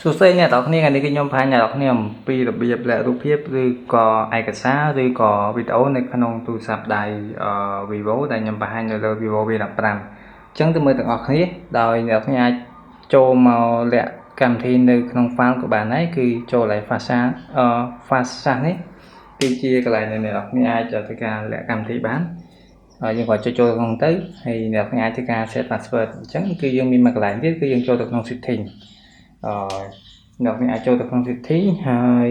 សួស្តីអ្នកនរគ្នាថ្ងៃនេះគឺខ្ញុំបង្ហាញអ្នកនរគ្នាអំពីរបៀបលាក់រូបភាពឬក៏ឯកសារឬក៏វីដេអូនៅក្នុងទូរស័ព្ទដៃVivo ដែលខ្ញុំបង្ហាញនៅលើ Vivo V15 អញ្ចឹងទៅមើលទាំងអស់គ្នាដោយអ្នកនរគ្នាអាចចូលមកលាក់កម្មវិធីនៅក្នុង file ក៏បានដែរគឺចូលឲ្យ Fast នេះគឺជាកន្លែងដែលអ្នកនរគ្នាអាចធ្វើការលាក់កម្មវិធីបានយើងក៏ចូលក្នុងទៅហើយអ្នកនរគ្នាអាចធ្វើការ set password អញ្ចឹងគឺយើងមានមួយកន្លែងទៀតគឺយើងចូលទៅក្នុង setting អ្នកនេះអាចចូលទៅក្នុង setting ហើយ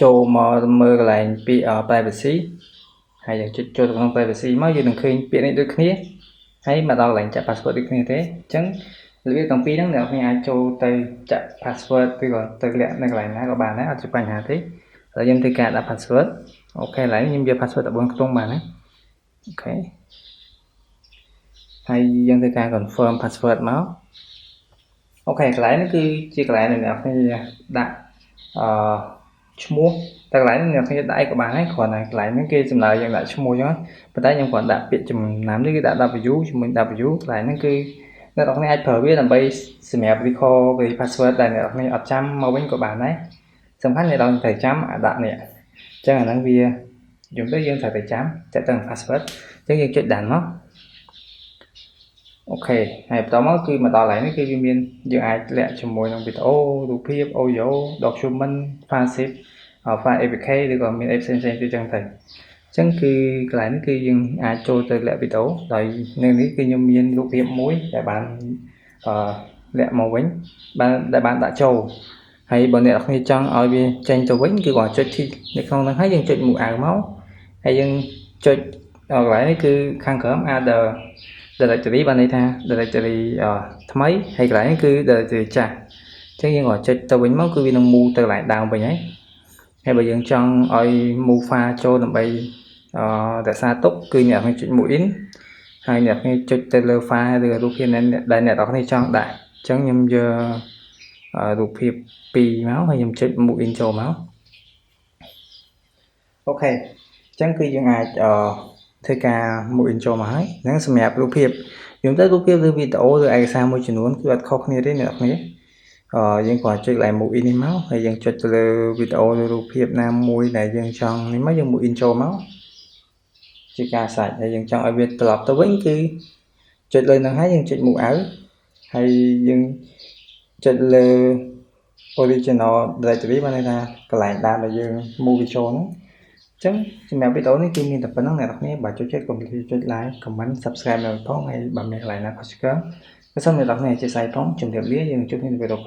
ចូលមកមើលកន្លែងពាក្យ privacy ហើយយើងចុចចូលទៅក្នុង privacy មកយើងនឹងឃើញពាក្យនេះដូចគ្នាហើយមកដល់កន្លែងចាក់ password ដូចគ្នាទេអញ្ចឹងរបៀបទាំងពីរហ្នឹងអ្នកនេះអាចចូលទៅចាក់ password ឬក៏ទៅលាក់នៅកន្លែងណាក៏បានដែរអត់ជាបញ្ហាទេហើយខ្ញុំធ្វើការដាក់ password អូខេឥឡូវខ្ញុំយក password 14ខ្ទង់បានណាអូខេហើយយើងធ្វើការ confirm password មកអូខេកន្លែងនេះគឺជាកន្លែងដែលអ្នកគ្នាដាក់ឈ្មោះតែកន្លែងនេះអ្នកគ្នាដាក់អីក៏បានដែរគ្រាន់តែកន្លែងនេះគេចំណាយយើងដាក់ឈ្មោះអញ្ចឹងប៉ុន្តែខ្ញុំគ្រាន់ដាក់ពាក្យចំណាំនេះគឺដាក់ W ជាមួយ W កន្លែងហ្នឹងគឺអ្នកគ្នាអាចប្រើវាដើម្បីសម្រាប់ recall ពី password ដែលអ្នកគ្នាអត់ចាំមកវិញក៏បានដែរសំខាន់អ្នកត្រូវចាំដាក់នេះអញ្ចឹងអាហ្នឹងវាយល់ទៅយើងត្រូវតែចាំចាក់ទៅ password អញ្ចឹងយើងចុចដានមកអូខេហើយបន្តមកគឺមកដល់កន្លែងនេះគឺវាមានយើងអាចលាក់ជាមួយនឹងវីដេអូរូបភាព audio document file zip file APK ឬក៏មានអីផ្សេងៗទៀតចឹងទៅអញ្ចឹងគឺកន្លែងនេះគឺយើងអាចចូលទៅលាក់វីដេអូដោយនៅនេះគឺខ្ញុំមានរូបភាពមួយដែលបានលាក់មកវិញដែលបានដាក់ចូលហើយបើអ្នកនរគ្នាចង់ឲ្យវាចេញទៅវិញគឺគាត់ចុចទីនៅក្នុងហ្នឹងហើយយើងចុចមួយអាវមកហើយយើងចុចកន្លែងនេះគឺខាងក្រោម add directory បានន័យថា directory ថ្មីហើយកន្លែងនេះគឺ directory ចាស់អញ្ចឹងយើងក៏ចុចទៅវិញមកគឺវានឹង move ទៅកន្លែងដើមវិញហើយបើយើងចង់ឲ្យ move file ចូលដើម្បីរក្សាទុកគឺអ្នកនឹងចុច move in ហើយអ្នកនឹងចុចទៅលើ file ឬរូបភាពដែលអ្នកនរគ្នាចង់ដាក់អញ្ចឹងខ្ញុំយករូបភាព2មកហើយខ្ញុំចុច move in ចូលមកអូខេអញ្ចឹងគឺយើងអាចធ្វើការ move in ចូលមកហើយហ្នឹងសម្រាប់រូបភាពយើងទៅរូបភាពឬវីដេអូឬឯកសារមួយចំនួនគឺអត់ខុសគ្នាទេអ្នកនរគ្នាយើងគ្រាន់ចុចកន្លែង move in នេះមកហើយយើងចុចទៅលើវីដេអូឬរូបភាពណាមួយដែលយើងចង់នេះមកយើង move in ចូលមកជាការសាច់ហើយយើងចង់ឲ្យវាត្រឡប់ទៅវិញគឺចុចលើនឹងហើយយើងចុច move out ហើយយើងចុចលើ original directory បានន័យថាកន្លែងដើមដែលយើង move វាចូលហ្នឹងអញ្ចឹងសម្រាប់វីដេអូនេះគឺមានតែប៉ុណ្្នឹងអ្នកនរគ្នាបើចូលចិត្តកុំភ្លេចចុច like comment subscribe នៅផងហើយបើមានកន្លែងណាខុសឆ្គងក៏សូមអ្នកនរគ្នាអធិស្ឋានផងជម្រាបលាយើងជួបគ្នានៅវីដេអូក្រោយ